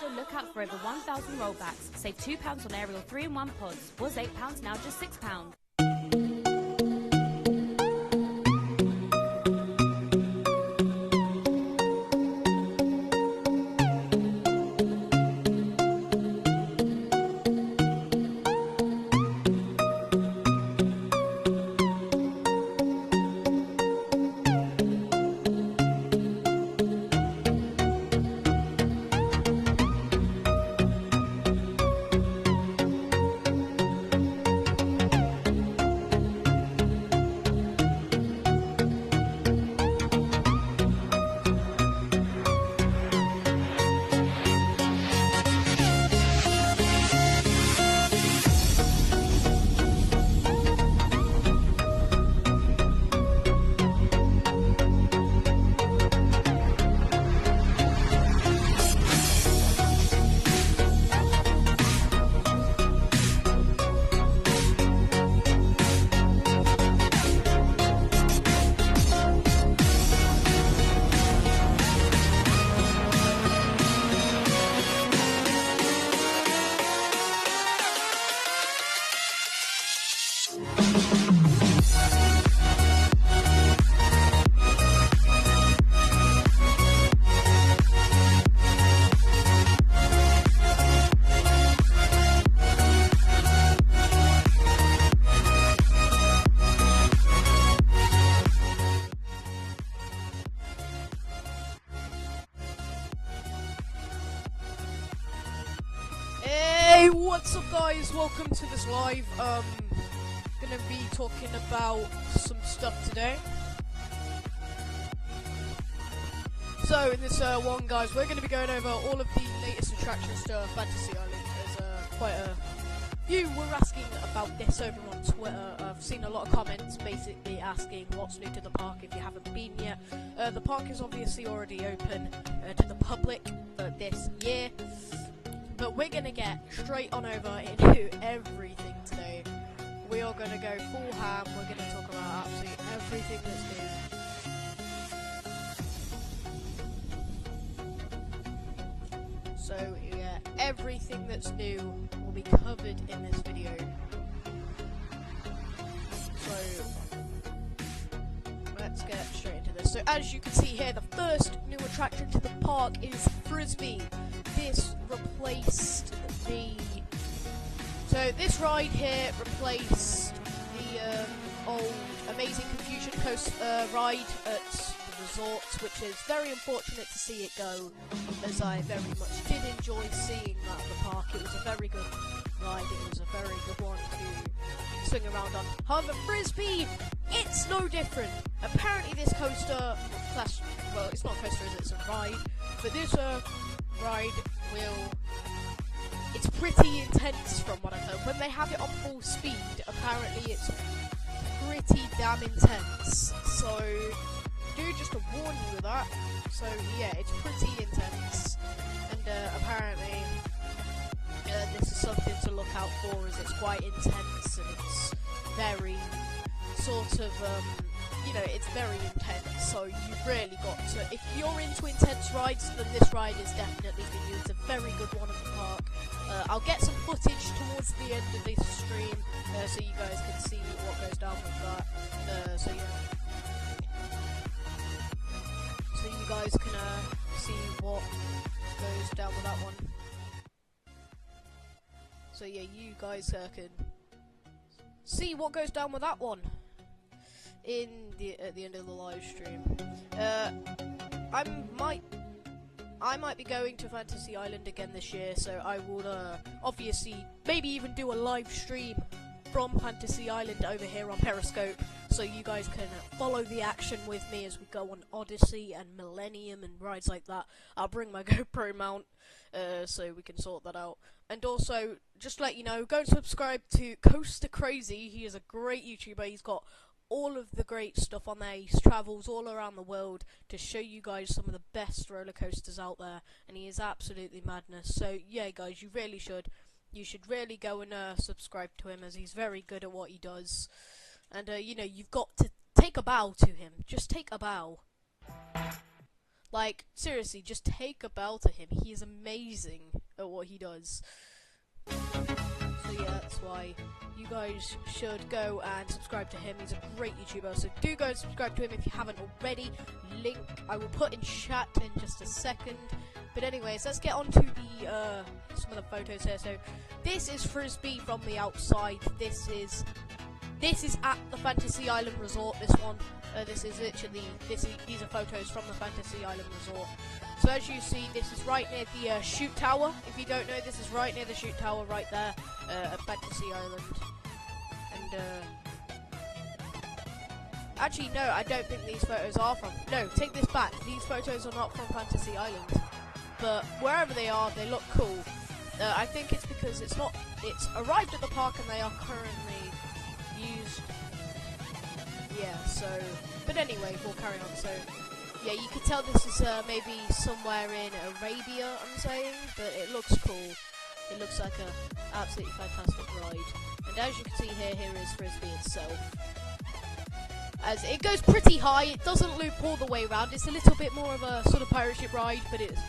also look out for over 1,000 rollbacks. Save £2 on aerial 3-in-1 pods. Was £8, now just £6. Hey, what's up guys, welcome to this live. Gonna be talking about some stuff today. So in this one guys, we're gonna be going over all of the latest attractions to Fantasy Island. There's quite a few were asking about this over on Twitter. I've seen a lot of comments basically asking what's new to the park if you haven't been yet. The park is obviously already open to the public this year. But we're going to get straight on over into everything today. We are going to go full ham. We're going to talk about absolutely everything that's new. So, yeah, everything that's new will be covered in this video. So, let's get straight into this. So, as you can see here, the first new attraction to the park is Frisbee. This replaced this ride here replaced the old Amazing Confusion Coast ride at the resort, which is very unfortunate to see it go, as I very much did enjoy seeing that at the park. It was a very good ride, it was a very good one to swing around on. However, Frisbee, it's no different. Apparently this coaster, well, it's not a coaster, it's a ride, but this ride it's pretty intense from what I've heard. When they have it on full speed, apparently it's pretty damn intense. So, just to warn you of that. So, yeah, it's pretty intense. And apparently, this is something to look out for, as it's quite intense and it's very sort of, it's very intense, so you've really got to, if you're into intense rides, then this ride is definitely for you. It's a very good one at the park. I'll get some footage towards the end of this stream, so you guys can see what goes down with that. So you guys can see what goes down with that one. So yeah, you guys can see what goes down with that one at the end of the live stream. I might be going to Fantasy Island again this year, so I will obviously maybe even do a live stream from Fantasy Island over here on Periscope, so you guys can follow the action with me as we go on Odyssey and Millennium and rides like that. I'll bring my GoPro mount so we can sort that out. And also, just to let you know, go and subscribe to Coaster Crazy. He is a great YouTuber. He's got all of the great stuff on there. He travels all around the world to show you guys some of the best roller coasters out there, and he is absolutely madness. So yeah guys, you really should. You should really go and subscribe to him, as he's very good at what he does. And you've got to take a bow to him. Just take a bow. Like, seriously, just take a bow to him. He is amazing. at what he does. So yeah, that's why you guys should go and subscribe to him. He's a great YouTuber, so do go and subscribe to him if you haven't already. Link I will put in chat in just a second. But anyways, let's get on to the some of the photos here. So this is Frisbee from the outside. This is at the Fantasy Island Resort. This one, this is literally these are photos from the Fantasy Island Resort. So as you see, this is right near the shoot tower. If you don't know, this is right near the shoot tower, right there at Fantasy Island. And actually, no, I don't think these photos are from. No, take this back. These photos are not from Fantasy Island. But wherever they are, they look cool. I think it's because it's arrived at the park and they are currently used. Yeah, so, but anyway, we'll carry on. So, yeah, you can tell this is maybe somewhere in Arabia, I'm saying, but it looks cool. It looks like a absolutely fantastic ride. And as you can see here is Frisbee itself. As it goes pretty high, it doesn't loop all the way around. It's a little bit more of a sort of pirate ship ride, but it's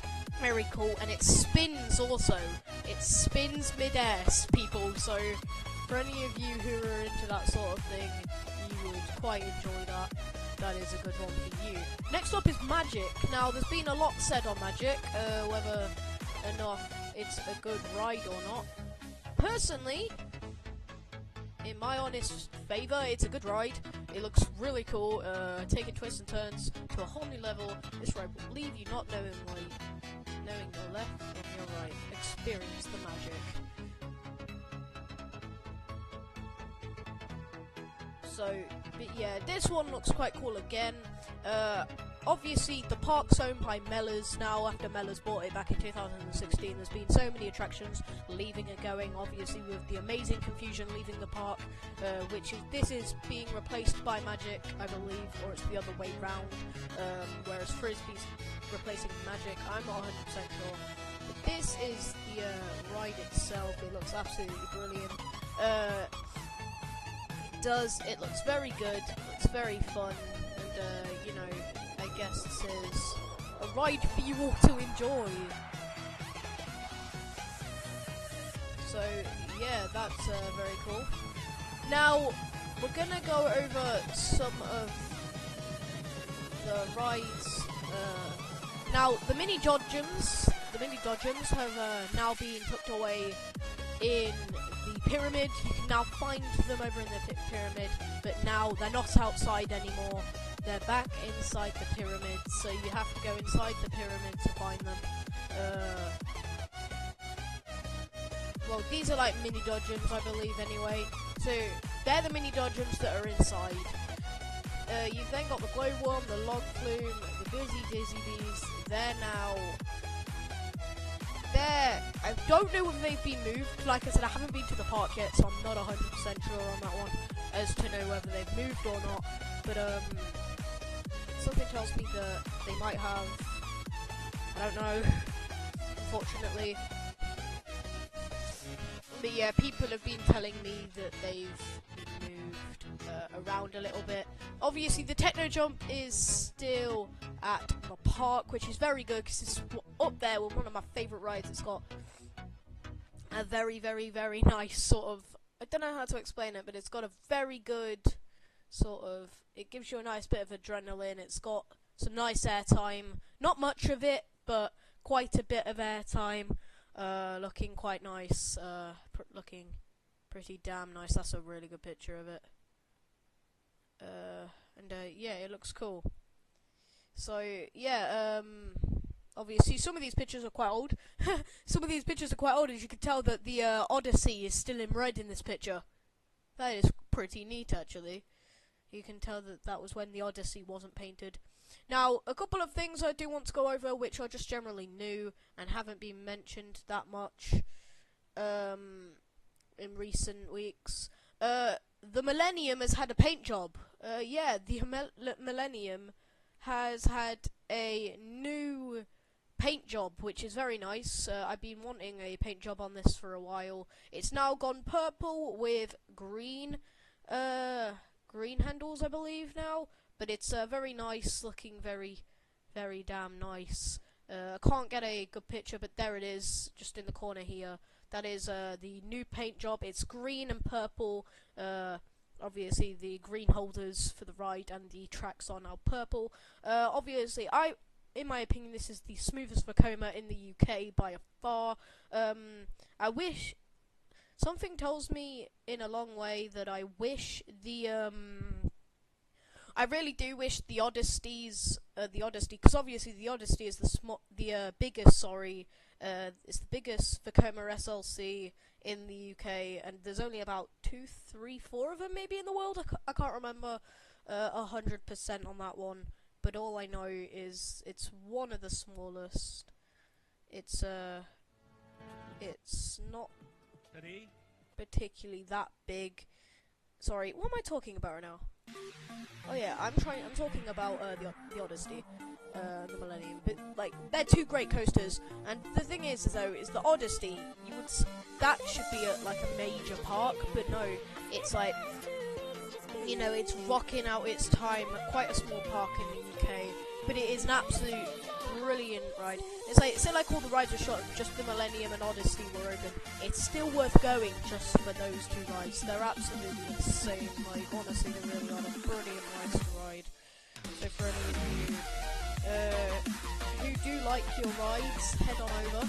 very cool, and it spins also. It spins mid-air, people, so for any of you who are into that sort of thing, you would quite enjoy that. That is a good one for you. Next up is Magic. Now, there's been a lot said on Magic, whether or not it's a good ride or not. Personally, in my honest favour, it's a good ride. It looks really cool, taking twists and turns to a whole new level. This ride will leave you not knowing your left and your right. Experience the magic. So, but yeah, this one looks quite cool again. Obviously, the park's owned by Mellors now, after Mellors bought it back in 2016. There's been so many attractions leaving and going, obviously with the Amazing Confusion leaving the park, this is being replaced by Magic, I believe, or it's the other way round, whereas Frisbee's replacing Magic. I'm not 100% sure. But this is the ride itself. It looks absolutely brilliant. It looks very good, it looks very fun, and you know, I guess this is a ride for you all to enjoy. So yeah, that's very cool. Now we're gonna go over some of the rides. Now the mini dodgems have now been tucked away in the pyramid. You can now find them over in the pyramid, but now they're not outside anymore. They're back inside the pyramid, so you have to go inside the pyramid to find them. Well, these are like mini dodgems, I believe, anyway. So they're the mini dodgems that are inside. You've then got the glowworm, the log flume, the busy dizzy bees. They're now there. I don't know whether they've been moved. Like I said, I haven't been to the park yet, so I'm not 100% sure on that one as to know whether they've moved or not. But something tells me that they might have. I don't know, unfortunately. But yeah, people have been telling me that they've been moved around a little bit. Obviously, the Techno Jump is still at the park, which is very good because it's up there with one of my favourite rides. It's got a very, very, very nice sort of, I don't know how to explain it, but it's got a very good sort of, it gives you a nice bit of adrenaline. It's got some nice airtime, not much of it, but quite a bit of airtime. Looking quite nice, looking pretty damn nice. That's a really good picture of it. Yeah, it looks cool. So yeah, obviously some of these pictures are quite old. Some of these pictures are quite old, as you can tell that the Odyssey is still in red in this picture. That is pretty neat, actually. You can tell that that was when the Odyssey wasn't painted. Now, a couple of things I do want to go over, which are just generally new and haven't been mentioned that much in recent weeks. The Millennium has had a paint job. Yeah, the Millennium has had a new paint job, which is very nice. I've been wanting a paint job on this for a while. It's now gone purple with green handles, I believe now. But it's very nice, looking very, very damn nice. I can't get a good picture, but there it is, just in the corner here. That is the new paint job. It's green and purple. Obviously, the green holders for the ride and the tracks are now purple. Obviously, in my opinion, this is the smoothest Vekoma in the UK by a far. I wish... Something tells me in a long way that I wish I really do wish the Odyssey, because obviously the Odyssey is the biggest, it's the biggest Vekoma SLC in the UK, and there's only about 2, 3, 4 of them maybe in the world. I can't remember 100% on that one, but all I know is it's one of the smallest. It's not particularly that big. Sorry, what am I talking about right now? Oh yeah, I'm talking about the Odyssey, the Millennium. But like, they're two great coasters, and the thing is though, is the Odyssey, that should be like a major park, but no, it's like, you know, it's rocking out its time, quite a small park in the UK, but it is an absolute brilliant ride. It's like, say like all the rides were shot, just the Millennium and Odyssey were open, it's still worth going just for those two rides. They're absolutely insane. Like, honestly, they really are a brilliant rides to ride. So for any of you who do like your rides, head on over.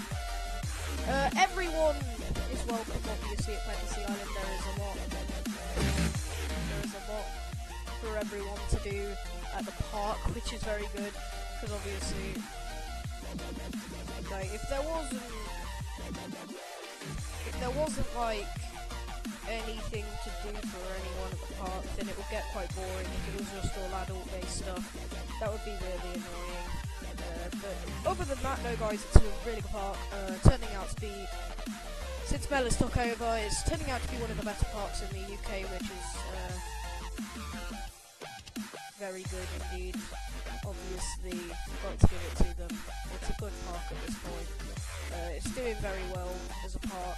Everyone is welcome, obviously, at Fantasy Island. There is a lot for everyone to do at the park, which is very good, because obviously, like, if there wasn't like anything to do for anyone at the park, then it would get quite boring. If it was just all adult-based stuff, that would be really annoying. But other than that, no guys, it's a really good park. Turning out to be, since Bella's took over, it's turning out to be one of the better parks in the UK, which is very good indeed. Obviously, got to give it to them. It's a good park at this point. It's doing very well as a park.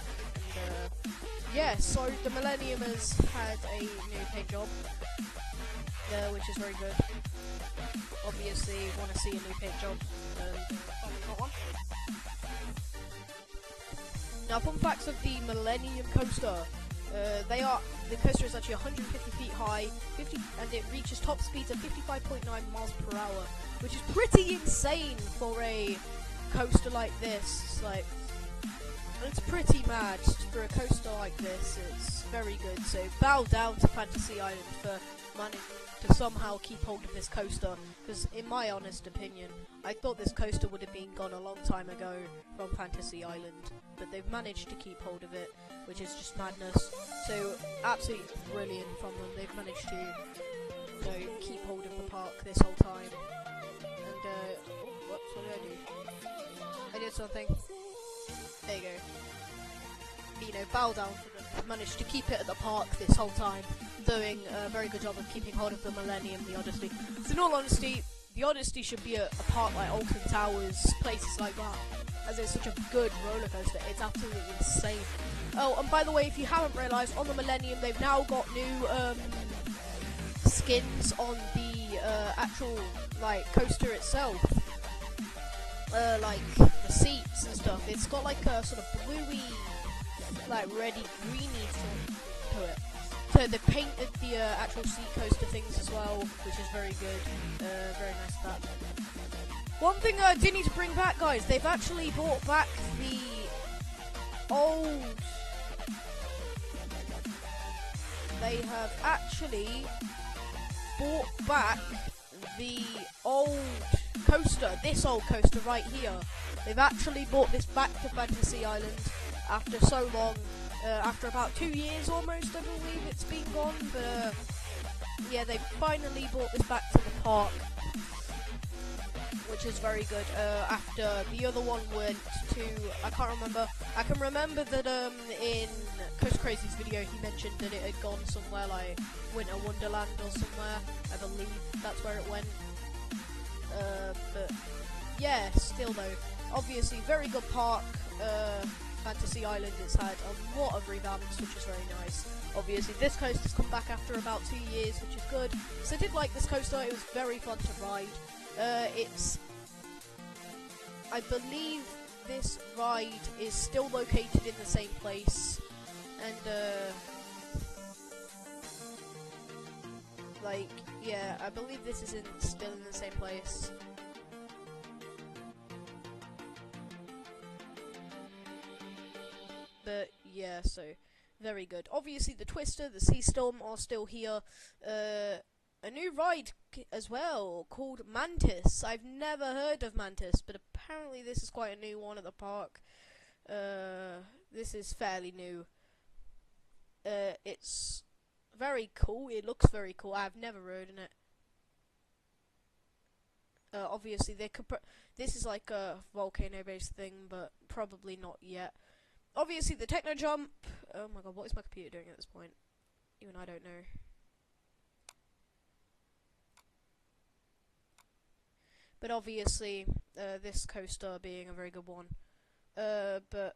And yeah, so the Millennium has had a new paint job, which is very good. Obviously, want to see a new paint job. Finally got one. Now, fun facts of the Millennium Coaster. The coaster is actually 150 feet high, and it reaches top speeds of 55.9 miles per hour, which is pretty insane for a coaster like this. It's pretty mad for a coaster like this. It's very good. So bow down to Fantasy Island for managing to somehow keep hold of this coaster, because in my honest opinion, I thought this coaster would have been gone a long time ago from Fantasy Island, but they've managed to keep hold of it, which is just madness. So absolutely brilliant from them. They've managed to, you know, keep hold of the park this whole time. And whoops, what did I do? I did something. There you go. You know, bow down for them. They've managed to keep it at the park this whole time, doing a very good job of keeping hold of the Millennium, the Odyssey. So in all honesty, the Odyssey should be a park like Alton Towers, places like that, as it's such a good roller coaster. It's absolutely insane. Oh, and by the way, if you haven't realised, on the Millennium they've now got new skins on the actual like coaster itself. Like the seats and stuff. It's got like a sort of bluey, like reddy, greeny tone to it. So they painted the actual seat coaster things as well, which is very good. Very nice that. One thing I do need to bring back, guys, they've actually brought back the old... They have actually brought back the old coaster, this old coaster right here. They've actually brought this back to Fantasy Island after so long. After about 2 years almost, I believe it's been gone, but yeah, they finally brought this back to the park, which is very good. After the other one went to, I can't remember. I can remember that in Coast Crazy's video he mentioned that it had gone somewhere like Winter Wonderland or somewhere. I believe that's where it went. But yeah, still though, obviously very good park. Fantasy Island, it's had a lot of revamps, which is very nice. Obviously this coaster's come back after about 2 years, which is good. So I did like this coaster, it was very fun to ride. It's I believe this ride is still located in the same place, and like, yeah, I believe this is still in the same place. But yeah, so very good. Obviously, the Twister, the Sea Storm are still here. A new ride as well called Mantis. I've never heard of Mantis, but apparently this is quite a new one at the park. This is fairly new. It's very cool. It looks very cool. I've never ridden it. Obviously, they could. This is like a volcano-based thing, but probably not yet. Obviously, the Techno Jump. Oh my god, what is my computer doing at this point? Even I don't know. But obviously, this coaster being a very good one. But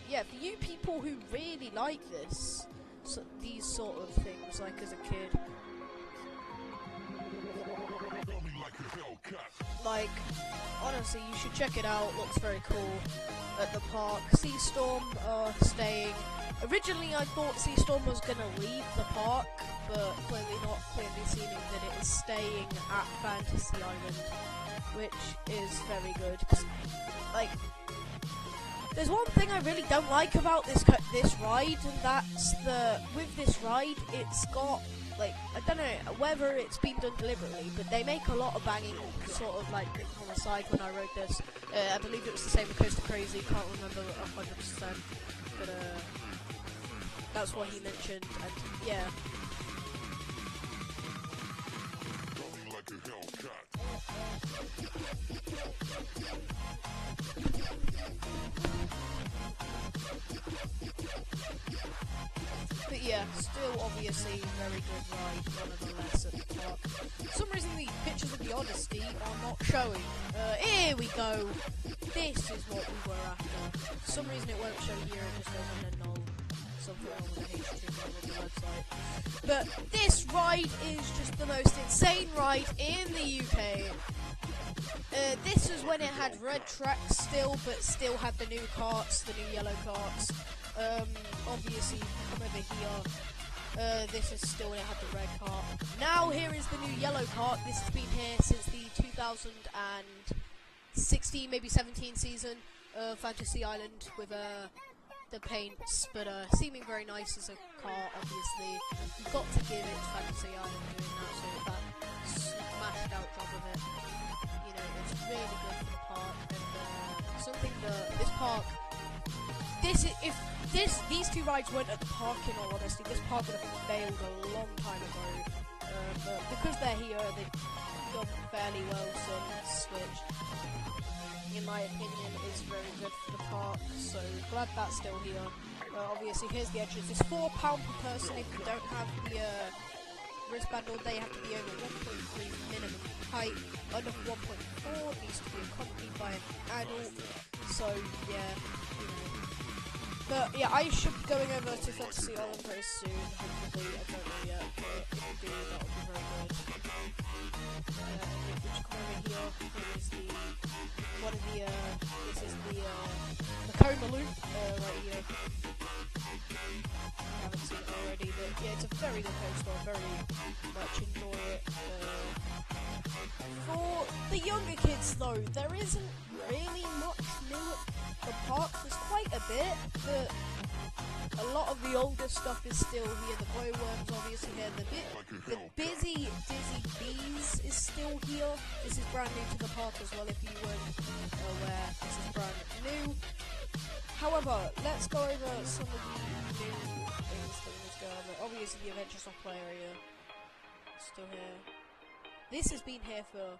yeah, for you people who really like this, these sort of things, like as a kid, like, honestly, you should check it out. Looks very cool at the park. Sea Storm staying. Originally, I thought Sea Storm was gonna leave the park, but clearly not. Clearly seeming that it is staying at Fantasy Island, which is very good. 'Cause, like, there's one thing I really don't like about this ride, and that's with this ride, it's got, like, I don't know whether it's been done deliberately, but they make a lot of banging, sort of like on the side when I rode this. I believe it was the same with Coaster Crazy, can't remember 100%, but that's what he mentioned, and yeah. But yeah, still obviously very good ride, nonetheless, at the park. For some reason the pictures of the Odyssey are not showing. Here we go! This is what we were after. For some reason it won't show here, it just goes under null. Something wrong with the HTML on the website. But this ride is just the most insane ride in the UK. This was when it had red tracks still, but still had the new carts, the new yellow carts. Obviously, come over here. This is still when it had the red cart. Now here is the new yellow cart. This has been here since the 2016, maybe 17 season of Fantasy Island with the paints, but seeming very nice as a car. Obviously, you've got to give it Fantasy Island doing that, so that smashed out job of it. You know, it's really good for the park, and something that this park. These two rides weren't at the park, in all honesty, this park would have failed a long time ago. But because they're here, they've done fairly well since, which, in my opinion, is very good for the park. So glad that's still here. Obviously, here's the entrance. It's £4 per person if you don't have the wristband all day. You have to be over 1.3 minimum height. Under 1.4 needs to be accompanied by an adult. So yeah. But yeah, I should be going over to Fantasy Island very soon, hopefully. I don't know yet, but if we do, that would be very good. If we just come over here, this is the Coma Loop, right here. I haven't seen it already, but yeah, it's a very good coaster, I very much enjoy it. For the younger kids though, there isn't really much new at the park. There's quite a bit, but a lot of the older stuff is still here. The glowworms obviously here. The busy Dizzy Bees is still here. This is brand new to the park as well, if you weren't aware. This is brand new. However, let's go over some of the new things that we must go over. Obviously the Adventure Soft Play area is still here. This has been here for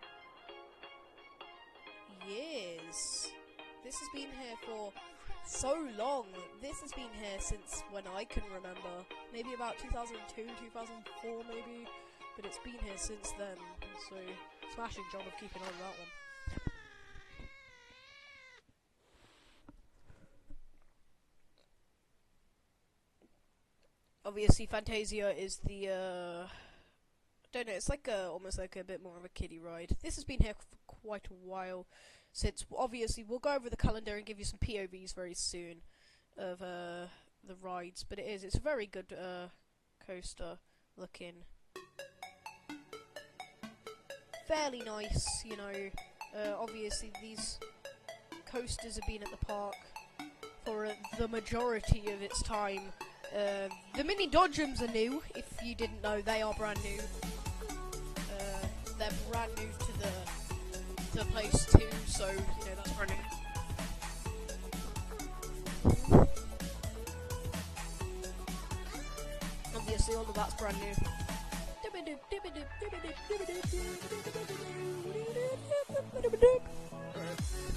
years. This has been here for so long. This has been here since when I can remember. Maybe about 2002, 2004 maybe. But it's been here since then. So, smashing job of keeping on that one. Obviously, Fantasia is the don't know, it's like almost like a bit more of a kiddie ride. This has been here for quite a while, since obviously we'll go over the calendar and give you some POVs very soon of the rides, but it's a very good coaster looking. Fairly nice, you know. Obviously these coasters have been at the park for the majority of its time. The mini dodgems are new. If you didn't know, they are brand new. They're brand new to the place too, so you know that's brand new. Obviously, all of that's brand new.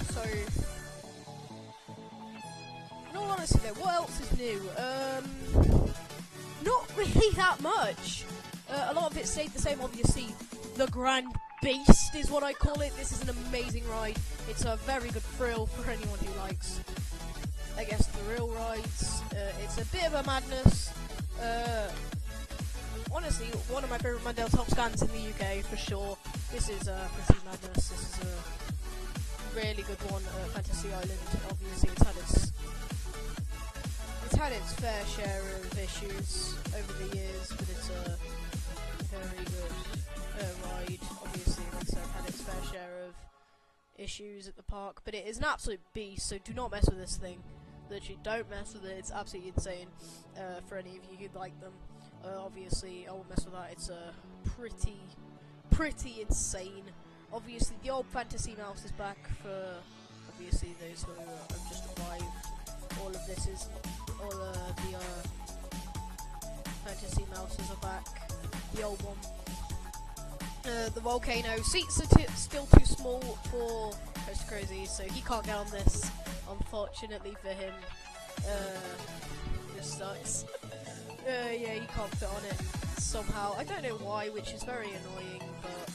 So, in all honesty though, what else is new? Not really that much. A lot of it stayed the same, obviously. The Grand Beast is what I call it. This is an amazing ride. It's a very good thrill for anyone who likes, I guess, thrill rides. It's a bit of a madness. Honestly, one of my favourite Mandela Top Scans in the UK, for sure. This is Pretty Madness. This is a really good one. Fantasy Island, obviously, it's had its fair share of issues over the years, but it's a very good ride. Obviously, like I said, had its fair share of issues at the park, but it is an absolute beast, so do not mess with this thing. Literally, don't mess with it. It's absolutely insane for any of you who'd like them. Obviously, I won't mess with that. It's pretty insane. Obviously, the old Fantasy Mouse is back for, obviously, those who have just arrived. All of this is, all the Fantasy Mouses are back. The old one. The volcano seats are still too small for Coaster Crazy, so he can't get on this. Unfortunately for him, this sucks. Yeah, he can't fit on it somehow. I don't know why, which is very annoying, but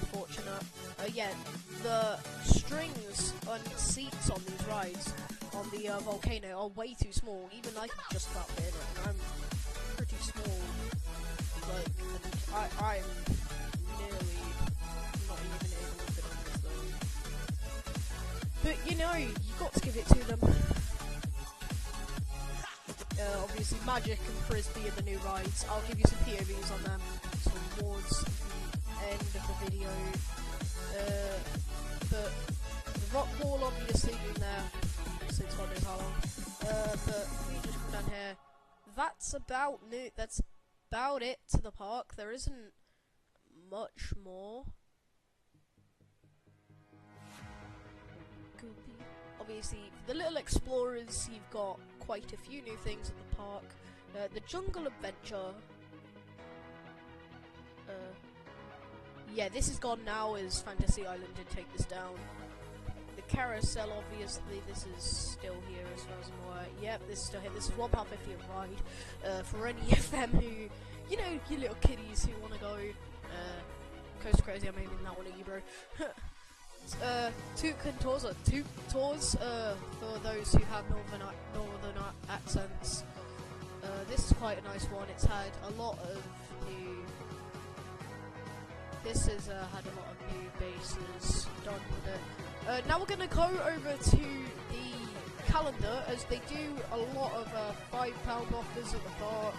unfortunate. Yeah, the strings on seats on these rides on the volcano are way too small. Even I can just about fit in it, and I'm pretty small. Like, I'm nearly not even able to fit on this though. But you know, you got to give it to them. Obviously, Magic and Frisbee are the new rides. I'll give you some POVs on them towards the end of the video. But the rock wall obviously been there since God knows how long. But we just come down here. That's about new. That's about it to the park. There isn't much more. Obviously, the Little Explorers, you've got quite a few new things at the park. The Jungle Adventure. Yeah, this is gone now as Fantasy Island did take this down. The Carousel, obviously, this is still here as far as I'm aware. Yep, this is still here. This is £1.50 a ride. For any of them who, you know, you little kiddies who want to go. Coaster Crazy, I'm aiming that one at you, bro. Toucan tours, or Toot tours, for those who have northern accents. This is quite a nice one. It's had a lot of new. This has had a lot of new bases done with it. Now we're gonna go over to the calendar, as they do a lot of £5 offers at the park.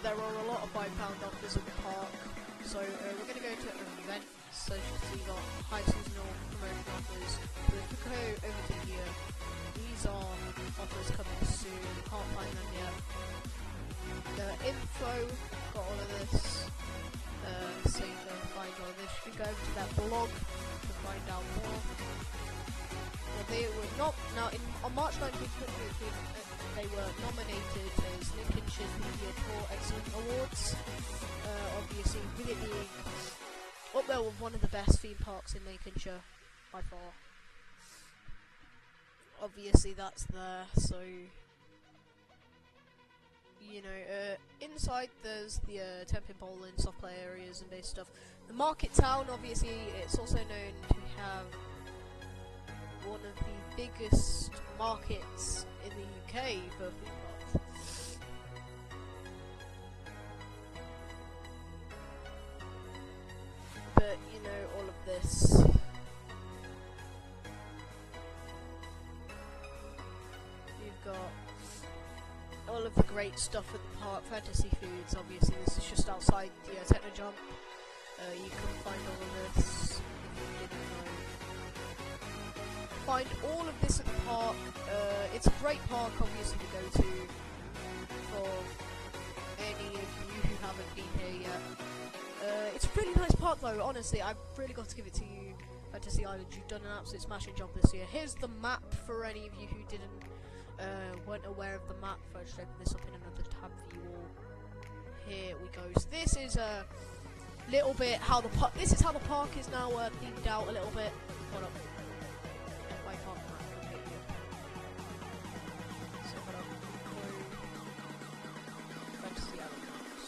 There are a lot of £5 offers at the park. So we're going to go to events, so you can see got high seasonal promotion offers. So if we go over to here, these are offers coming soon, can't find them yet. The info, got all of this, so you can find all of this. You can go over to that blog to find out more. They were not, now on March 19th, 2015, they were nominated as Lincolnshire's Media Tour Excellent Awards. Obviously, with it being up there with one of the best theme parks in Lincolnshire by far. Obviously, that's there, so you know. Inside, there's the tenpin bowling, soft play areas, and base stuff. The Market Town, obviously, it's also known to have one of the biggest markets in the UK for theme parks. the great stuff at the park, Fantasy Foods. Obviously, this is just outside the Techno Jump. You can find all of this if you didn't know. Find all of this at the park. It's a great park, obviously, to go to for any of you who haven't been here yet. It's a really nice park, though. Honestly, I've really got to give it to you, Fantasy Island. You've done an absolute smashing job this year. Here's the map for any of you who weren't aware of the map. If I just open this up in another tab for you all. Here we go. So this is a little bit how the park. This is how the park is now themed out a little bit. Hold up. FY Park map. So hold up. Fantasy Island maps.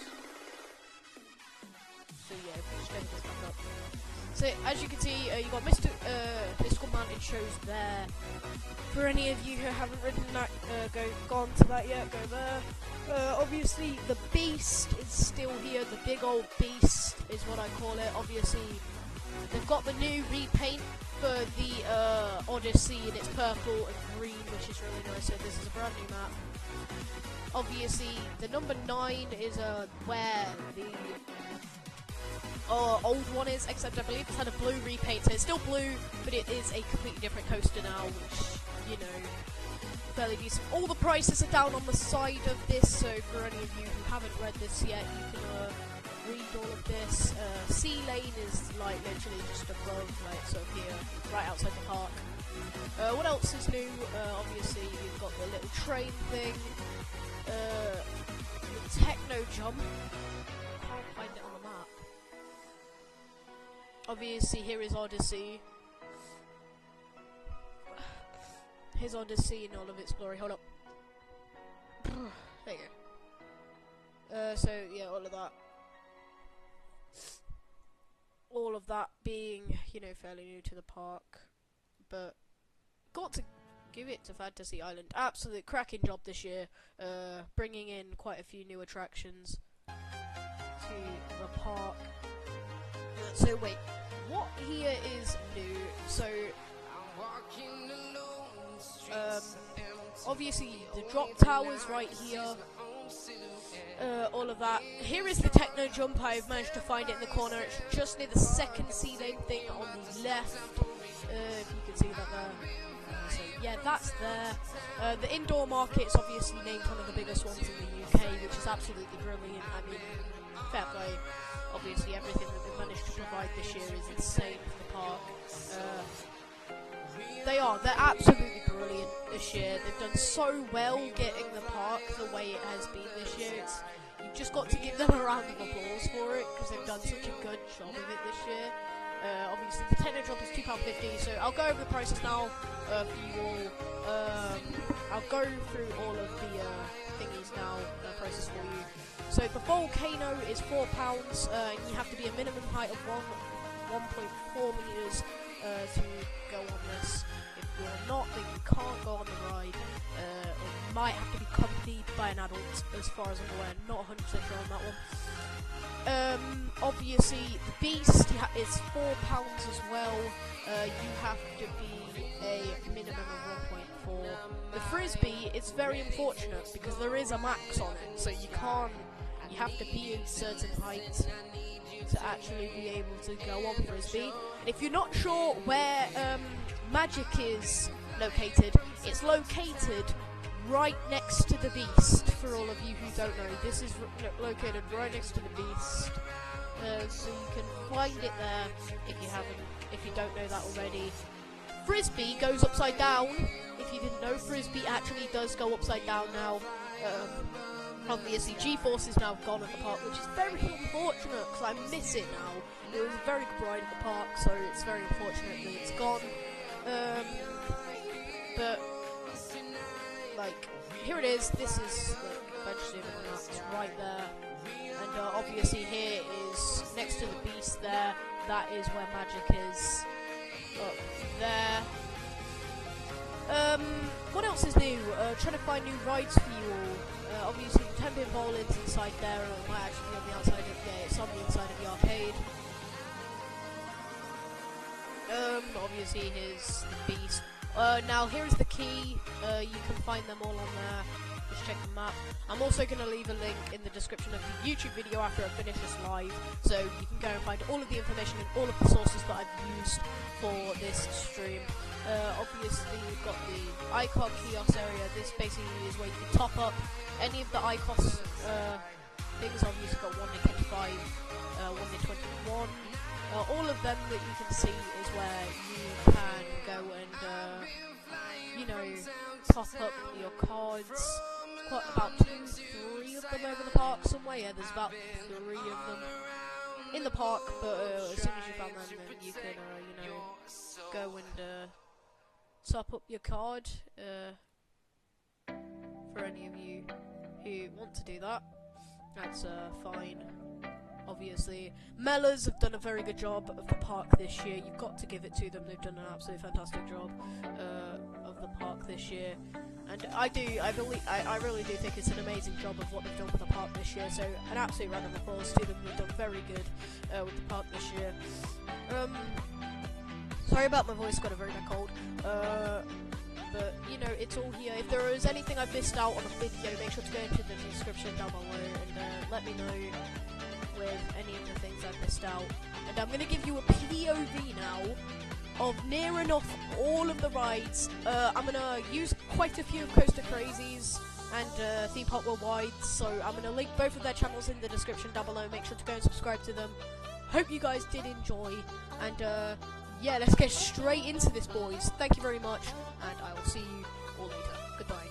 So yeah, if we just open this back up. So as you can see, you got Mystical Mountain shows there. For any of you who haven't ridden that, gone to that yet, go there. Obviously, the Beast is still here. The big old Beast is what I call it. Obviously, they've got the new repaint for the Odyssey, and it's purple and green, which is really nice. So this is a brand new map. Obviously, the number 9 is where the old one is, except I believe it's had a blue repaint, so it's still blue, but it is a completely different coaster now, which, you know, fairly decent. All the prices are down on the side of this, so for any of you who haven't read this yet, you can read all of this. Sea Lane is like literally just above, like sort of here, right outside the park. What else is new? Obviously you've got the little train thing, the Techno Jump. Can't find it on the map. Obviously, here is Odyssey. Here's Odyssey in all of its glory. Hold up. There you go. So, yeah, all of that. All of that being, you know, fairly new to the park. But, got to give it to Fantasy Island. Absolute cracking job this year. Bringing in quite a few new attractions to the park. So wait, what here is new? So, obviously the drop towers right here, all of that. Here is the Techno Jump. I've managed to find it in the corner. It's just near the second sea lane thing on the left. If you can see that there. So yeah, that's there. The indoor market is obviously named one of the biggest ones in the UK, which is absolutely brilliant. I mean, fair play. Obviously, everything that they've managed to provide this year is insane for the park. They're absolutely brilliant this year. They've done so well getting the park the way it has been this year. You've just got to give them a round of applause for it, because they've done such a good job of it this year. Obviously, the Techno Drop is £2.50, so I'll go over the prices now for you all. I'll go through all of the thingies now, prices for you. So the Volcano is £4, and you have to be a minimum height of 1.4 meters to go on this. If you're not, then you can't go on the ride, or you might have to be accompanied by an adult, as far as I'm aware. Not 100% sure on that one. Obviously, the Beast is £4 as well. You have to be a minimum of 1.4. The Frisbee, it's very unfortunate because there is a max on it, so you can't. You have to be in certain heights to actually be able to go on Frisbee. And if you're not sure where Magic is located, it's located right next to the Beast. For all of you who don't know, this is located right next to the Beast, so you can find it there if you don't know that already. Frisbee goes upside down. If you didn't know, Frisbee actually does go upside down now. Obviously, G-Force is now gone at the park, which is very unfortunate because I miss it now. It was a very good ride at the park, so it's very unfortunate that it's gone. But like, here it is. This is the Bench It's right there, and obviously here is next to the Beast. There, that is where Magic is. Up there. What else is new? Trying to find new rides for you all. Obviously, the 10-pin bowling's inside there, or it might actually be on the outside of it's on the inside of the arcade. Obviously, here's the Beast. Now here's the key. You can find them all on there. Just check the map. I'm also going to leave a link in the description of the YouTube video after I finish this live, so you can go and find all of the information and all of the sources that I've used for this stream. Obviously you've got the ICOS kiosk area. This basically is where you can top up any of the ICOS things. Obviously got 1 in 25, 1 in 21. All of them that you can see is where you can go and you know, top up your cards. Quite about 2, 3 of them over the park somewhere. Yeah, there's about 3 of them in the park, but as soon as you found them, then you can you know, go and top up your card for any of you who want to do that. That's fine. Obviously, Mellors have done a very good job of the park this year. You've got to give it to them. They've done an absolutely fantastic job of the park this year, and I really do think it's an amazing job of what they've done with the park this year. So an absolute round of applause to them. They've done very good with the park this year. Sorry about my voice, got a very bad cold. But you know, it's all here. If there is anything I've missed out on a video, make sure to go into the description down below and let me know with any of the things I've missed out. And I'm going to give you a POV now of near enough all of the rides. I'm going to use quite a few of Coaster Crazies and Theme Park Worldwide, so I'm going to link both of their channels in the description down below. Make sure to go and subscribe to them. Hope you guys did enjoy, and yeah, let's get straight into this, boys. Thank you very much, and I will see you all later. Goodbye.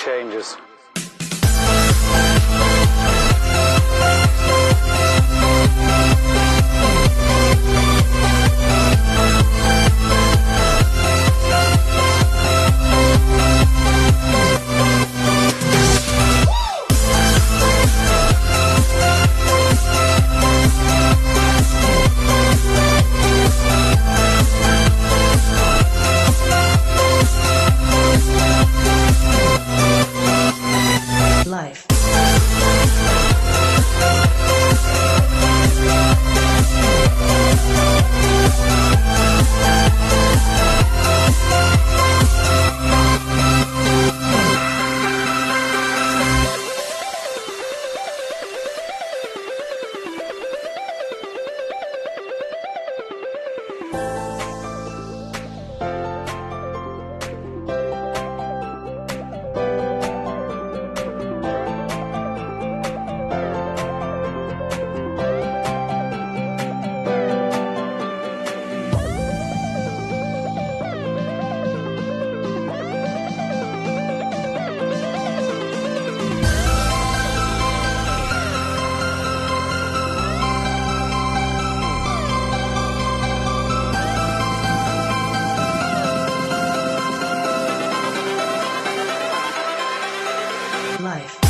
changes. Life. Life.